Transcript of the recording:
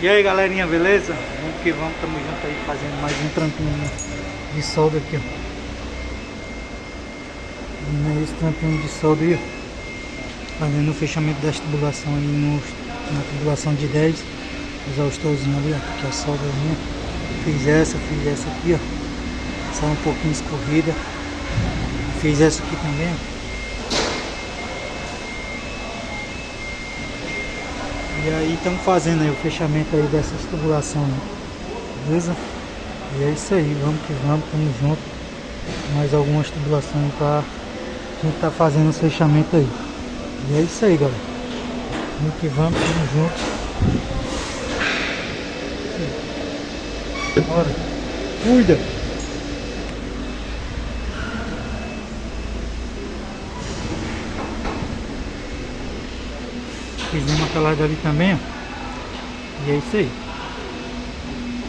E aí galerinha, beleza? Vamos que vamos, tamo junto aí fazendo mais um trampinho de solda aqui, ó. Esse trampinho de solda aí, ó. Fazendo o fechamento dessa tubulação aí na tubulação de 10. Exaustorzinho ali, ó. Aqui a soldazinha. Fiz essa aqui, ó. Só um pouquinho escorrida. Fiz essa aqui também, ó. E aí estamos fazendo aí o fechamento aí dessas tubulações, beleza? E é isso aí, vamos que vamos, tamo junto. Mais algumas tubulações pra gente tá fazendo os fechamentos aí. E é isso aí, galera. Vamos que vamos, tamo junto. Bora. Cuida! Fizemos aquela ali também, ó. E é isso aí.